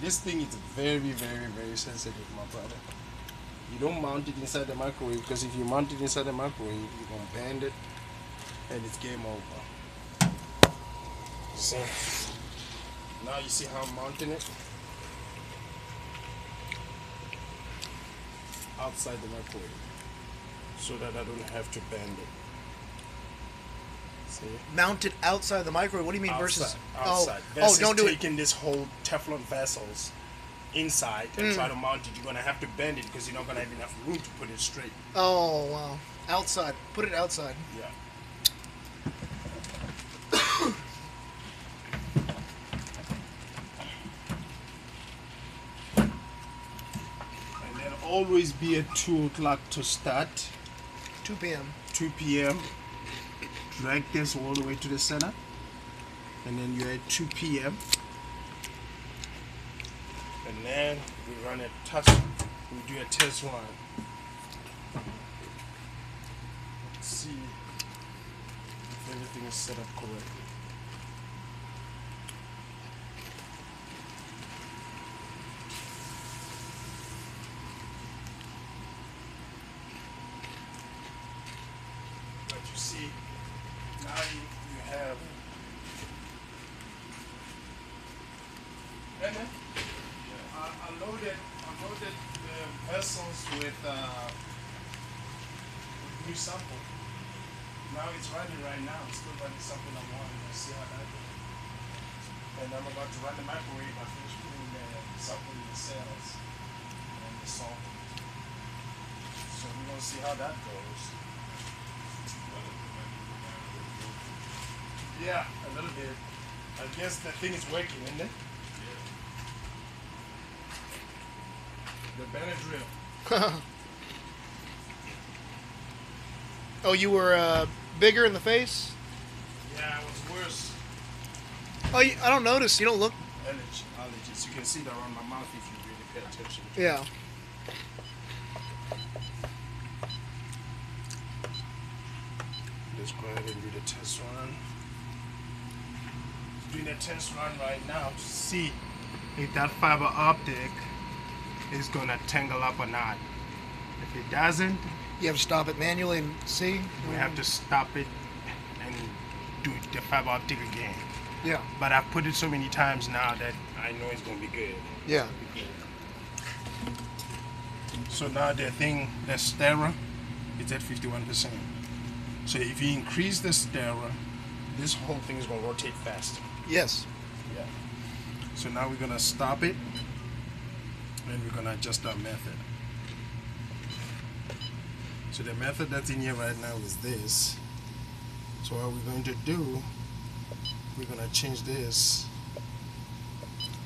this thing is very, very, very sensitive, my brother. You don't mount it inside the microwave because if you mount it inside the microwave, you're gonna bend it, and it's game over. See? Now you see how I'm mounting it outside the microwave, so that I don't have to bend it. See? Mount it outside the microwave. What do you mean versus? Outside. Oh, don't do it. Taking this whole Teflon vessels inside and try to mount it. You're gonna have to bend it because you're not gonna have enough room to put it straight. Oh wow! Outside. Put it outside. Yeah. And then always be at 2 o'clock to start. 2 p.m. 2 p.m. Drag this all the way to the center, and then you're at 2 p.m. And then we run a test. We do a test run. Let's see if everything is set up correctly. But you see, now you have. And then I loaded the vessels with new sample. Now it's running right now. It's still running sample number 1. Let's see how that goes. And I'm about to run the microwave. I finished putting the sample in the cells and the salt. So we're gonna see how that goes. Yeah, a little bit. I guess the thing is working, isn't it? The Benadryl. Oh, you were bigger in the face? Yeah, it was worse. Oh, I don't notice. You don't look. Allergies. You can see that around my mouth if you really pay attention. Yeah. Let's go ahead and do the test run. Doing a test run right now to see if that fiber optic is gonna tangle up or not. If it doesn't, You have to stop it manually and see. we have to stop it and do the fiber optic again. Yeah. But I've put it so many times now that I know it's gonna be good. Yeah. So now the stirrer is at 51%. So if you increase the stirrer, this whole thing is gonna rotate faster. Yes. Yeah. So now we're gonna stop it, and we're gonna adjust our method. So the method that's in here right now is this. So what we're going to do, we're gonna change this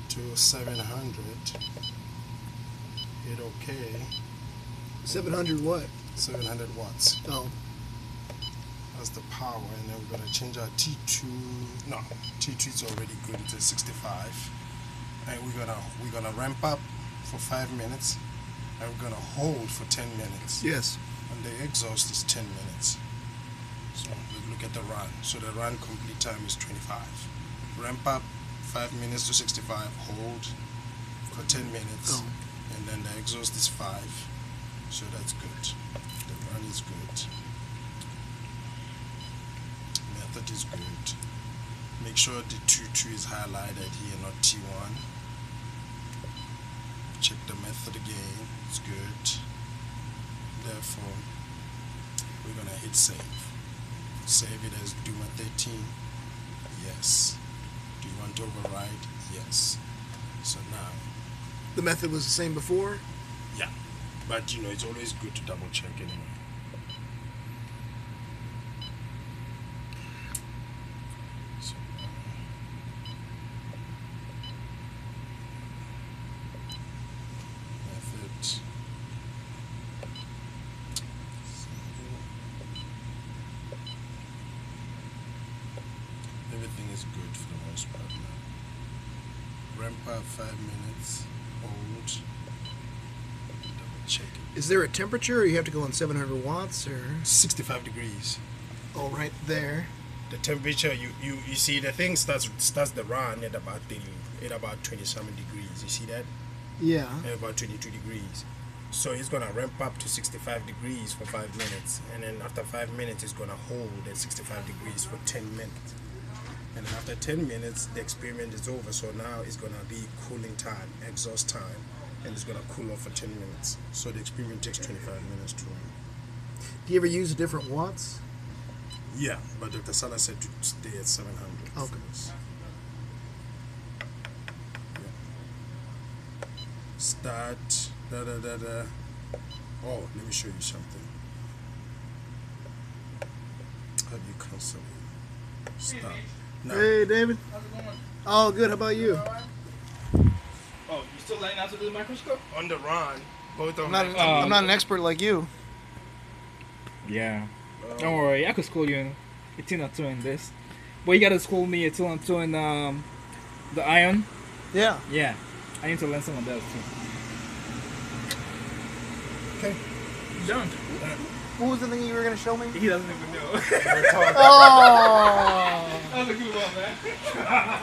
to 700. Hit OK. 700 what? 700 watts. Oh. That's the power, and then we're gonna change our T2. No, T2 is already good. It's at 65, and we're gonna ramp up for 5 minutes, and we're gonna hold for 10 minutes. Yes. And the exhaust is 10 minutes. So we look at the run. So the run complete time is 25. Ramp up 5 minutes to 65. Hold for 10 minutes, and then the exhaust is 5. So that's good. The run is good. Method is good. Make sure the 2 is highlighted here, not T1. Check the method again. It's good. Therefore, we're gonna hit save. Save it as Duma 13. Yes. Do you want to override? Yes. So now, The method was the same before? yeah. But it's always good to double check anyway. So method. Everything is good for the most part now. Ramp up 5 minutes. Hold. Double check it. Is there a temperature, or you have to go on 700 watts, or? 65 degrees. Oh, right there. the temperature you see the thing starts the run at about 27 degrees. You see that? Yeah. At about 22 degrees. So it's gonna ramp up to 65 degrees for 5 minutes, and then after 5 minutes, it's gonna hold at 65 degrees for 10 minutes. And after 10 minutes, the experiment is over. So now it's gonna be cooling time, exhaust time, and it's gonna cool off for 10 minutes. So the experiment takes 25 minutes to run. Do you ever use different watts? Yeah, but Dr. Salah said to stay at 700. Okay. for this. Yeah. Start. Oh, let me show you something. How do you cancel it? Stop. Now, Hey, David. How's it going? Oh, good. How about you? Oh, you still learning how to do the microscope? on the run, both of I'm not, them. I'm not an expert like you. Yeah. Don't worry, I could school you it's not doing this. But you gotta school me until I'm doing the iron. Yeah. Yeah. I need to learn some of that too. Okay. Done. What was the thing you were going to show me? He doesn't even know. Oh! That was a good one, man.